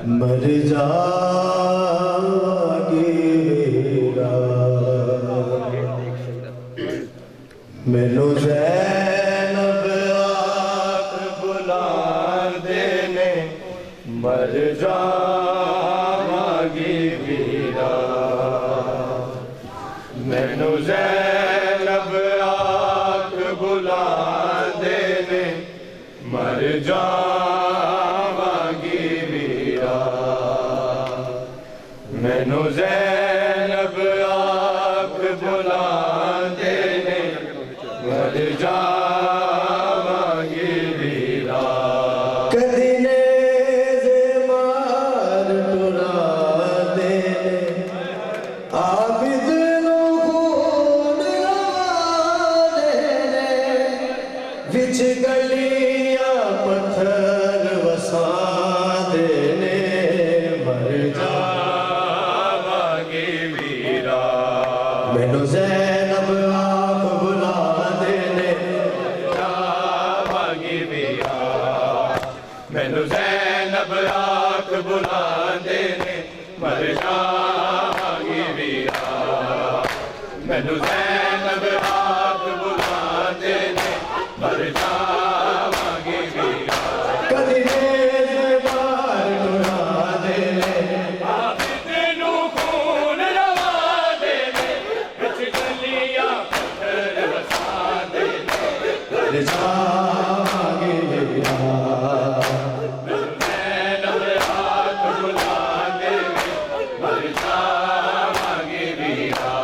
मर जागेगा मैनू ज़ैनब आख बुलांदे ने मर जावांगी वीरा मैनू ज़ैनब आख बुलांदे ने मर जावांगी वीरा मैनू ज़ैनब आख बुलांदे ने मर जावांगी वीरा कदी नेज़े मार टुरा दे आबिद नूं खून लगा दे विच गलियां पत्थर वसा देने मर जावांगी वीरा मैनू ज़ैनब आख बुला देने जावांगी वीरा मैनू ज़ैनब आख बुला देने मर जावांगी वीरा मैनू ज़ैनब आख बुला देने मर जावांगी वीरा कदी नेज़े मार टुरा देने आबिद नूं खून लगा देने विच गलियां पत्थर वसा देने मर जावांगी वीरा मैनू ज़ैनब आख बुला देने मर जावांगी वीरा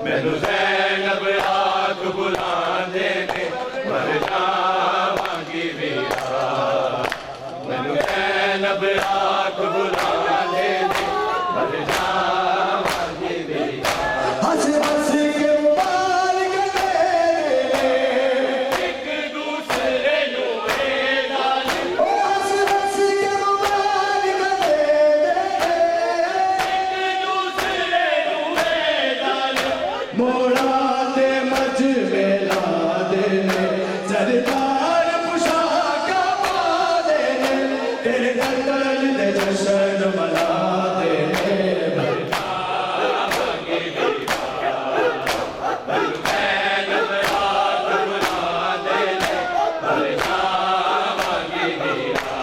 मैनू ज़ैनब आख बुला देने मर जावांगी वीरा मैनू ज़ैनब आख बुला देने मर जावांगी वीरा हंस हंस के मुबारक दे एक दूसरे नूं ए जालिम हंस हंस के मुबारक दे एक दूसरे नूं ए जालिम मोड़ा ते मज मेला देने सरदार पुशाका पा देने तेरे कत्ल दे जश्न मना देने मर जावांगी वीरा मैनू ज़ैनब आख बुला देने मर जावांगी वीरा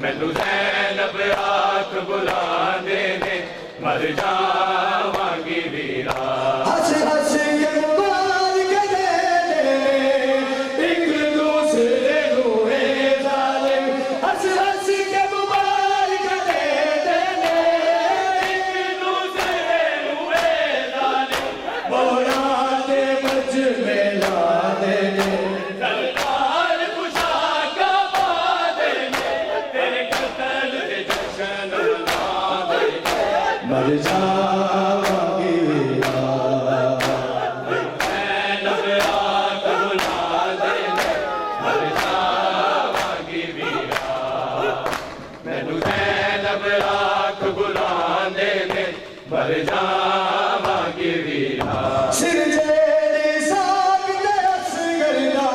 मैनू ज़ैनब आख बुला देने मर जावांगी वीरा हंस हंस के मुबारक दे एक दूसरे नूं ए जालिम हंस हंस के मुबारक दे एक दूसरे नूं ए जालिम मोड़ा ते मज मेला देने सरदार पुशाका पा देने तेरे कत्ल दे जश्न मना देने मर जावांगी वीरा ज़ैनब आख बुला देने मर जावांगी वीरा मैनू ज़ैनब आख बुला देने मर जावांगी वीरा सिर जेड़ी साग दे असगर दा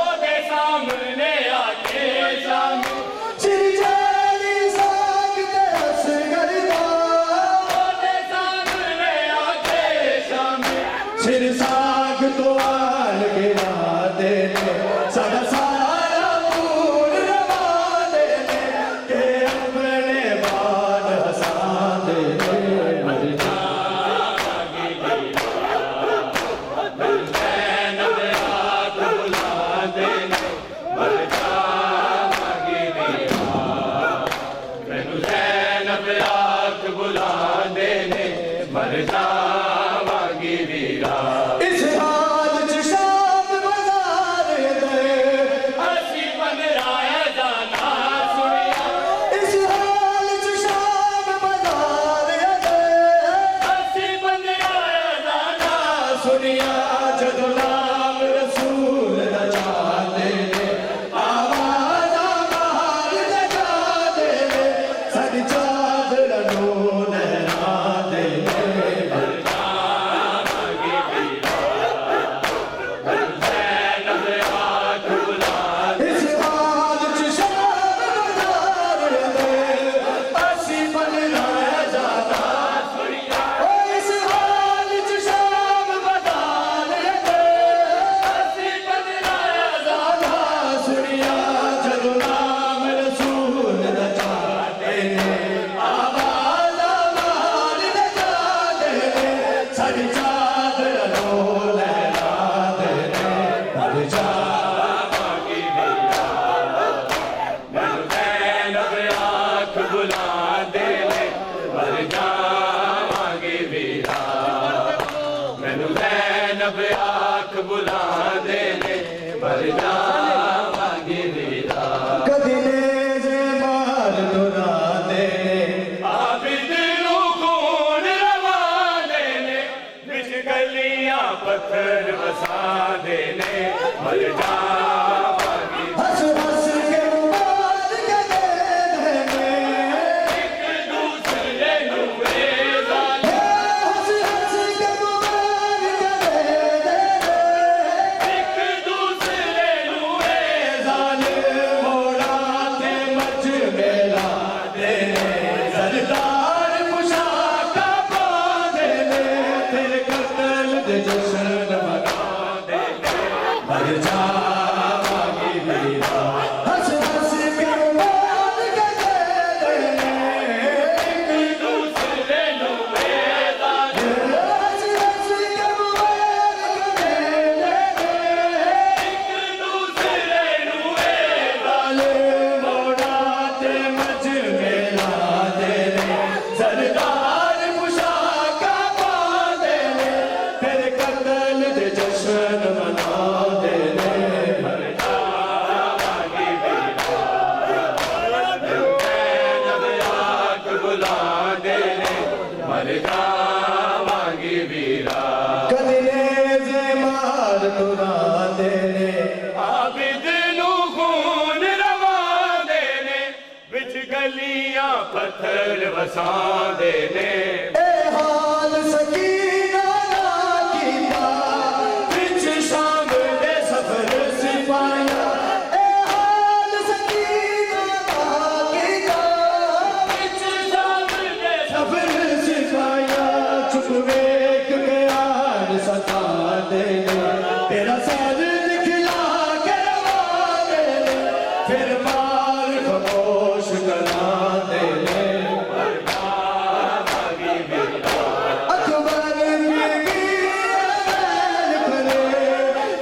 ओदे सामने आके सामने सिर जेड़ी साग दे असगर दा ओदे सामने आके सामने सिर साग तो आल गिरा देने सादा सारा फूल रवा देने के अपने बाल हंसा देने मर जावांगी वीरा मैनू ज़ैनब आख बुला देने मर जावांगी वीरा मैनू ज़ैनब आख बुला देने मर जावांगी वीरा इस हाल च शाम बाज़ार दे असी बनराया जाना सुनिया इस हाल च शाम बाज़ार दे असी बनराया जाना सुनिया जदों नाम रसूल दा चाले आवाज़ बाहर लगा देने साडी चादर नूं लहरा देने मर मर जावांगी वीरा कदीने मार तुरांदे ने आबिद नू खून रवांदे ने विच गलियां पत्थर वसांदे ने ए हाल सकीना ना कीता विच शाम दे सफर सिपाहिया ए हाल सकीना ना कीता विच शाम दे सफर सिपाहिया चुप वेख के आन सतांदे ने तेरा सर दिखला के रवांदे ने फिर मार खामोश करांदे ने अकबर बीबी ऐलान करे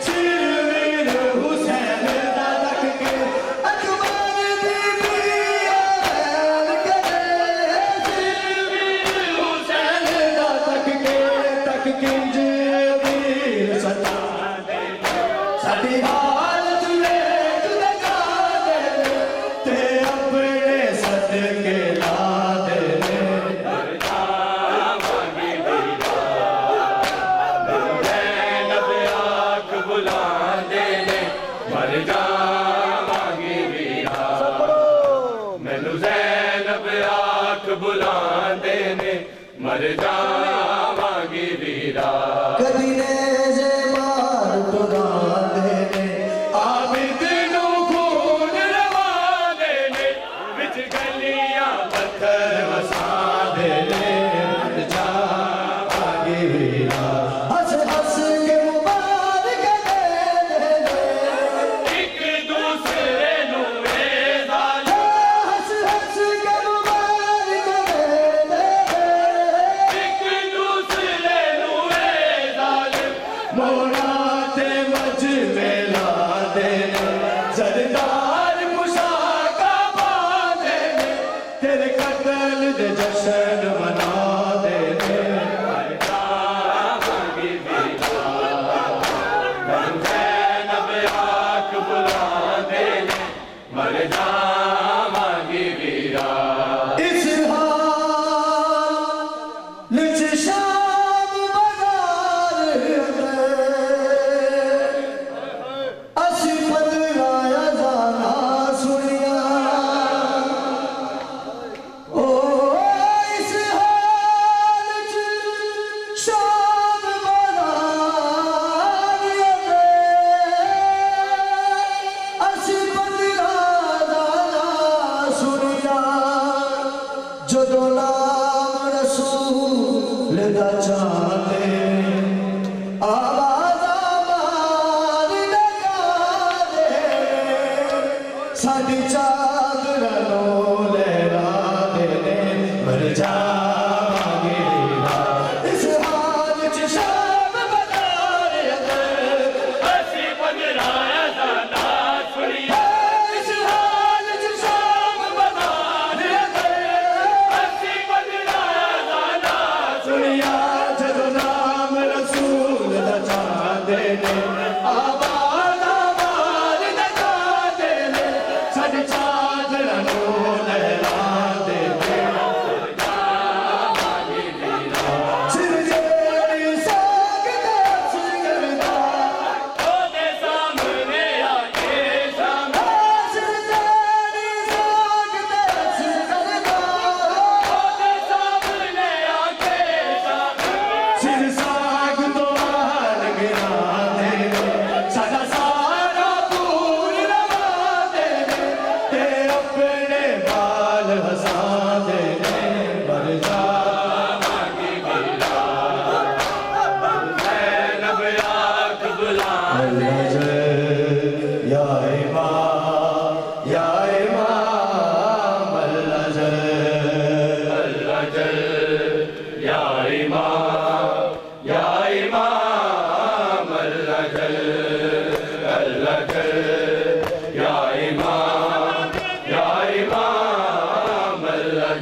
सिरवीर हुसैन दा तक के अकबर बीबी ऐलान करे सिरवीर हुसैन दा तक किंज वीर सतांदे साडी हालत वेख लगांदे ते अपने सदके लांदे ने ज़ैनब आँख बुलांदे ने मर जावांगी वीरा मैनू ज़ैनब आँख बुलांदे ने मर जावांगी वीरा कदीने मार तुरांदे ने आबिद नू खून रवांदे ने विच गलियां पत्थर वसांदे ने मर जावांगी वीरा हंस हंस के मुबारक देने एक दूसरे नू एज़ान हंस हंस के मुबारक देने एक दूसरे नू एज़ान मोरा ते मज मेला देने सरदार मुशाका बांधे ने तेरे कत्ल दे जश्न मना देने जावांगी वीरा मैनू ज़ैनब आँख बुलांदे ने मर जावांगी वीरा इस हाल च शाम बाजार असी पतराया जाना सुनिया ओ इस हाल च शाम बाजार असी पतराया जाना सुनिया जदों नाम रसूल दा चाहते आवाज़ां मार लगा दे साडी चादर नो लहरा दे मर जावांगे वीरा इस हाल च शाम बाजार असी पगड़ाया जाना सुनिया इस हाल च शाम बाजार असी पगड़ाया जाना सुनिया जदों नाम रसूल दा चाहते ने आवाज़ां मार लगा दे साडी चादर नो लहरा दे सिर जेड़ी सकदा सिरदा ओदे सामने आके सामने सिर जेड़ी सकदा सिरदा ओदे सामने आके सामने सिर साग तो हाल गिरा दे साडा सारा पूर रवा दे ते अपने बाल हंसा दे मर जावांगी वीरा ज़ैनब आँख बुलांदे या इमाम अल्लाह जल अल्लाह जल या इमाम अल्लाह जल अल्लाह जल या इमाम अल्लाह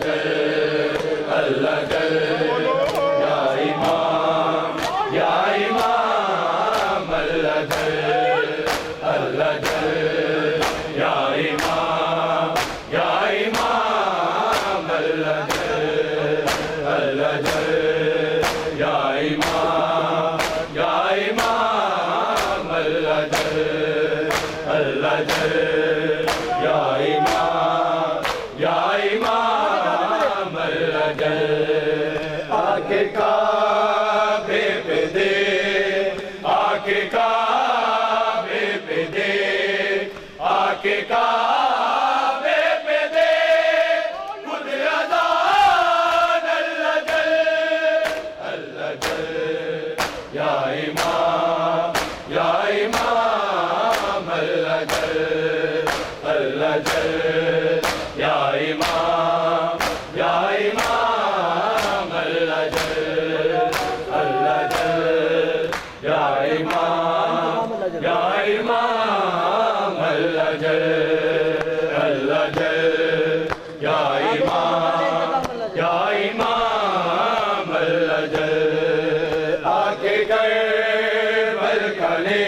कर बल काले,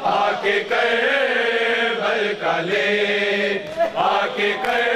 आके कर बल काले, आके कर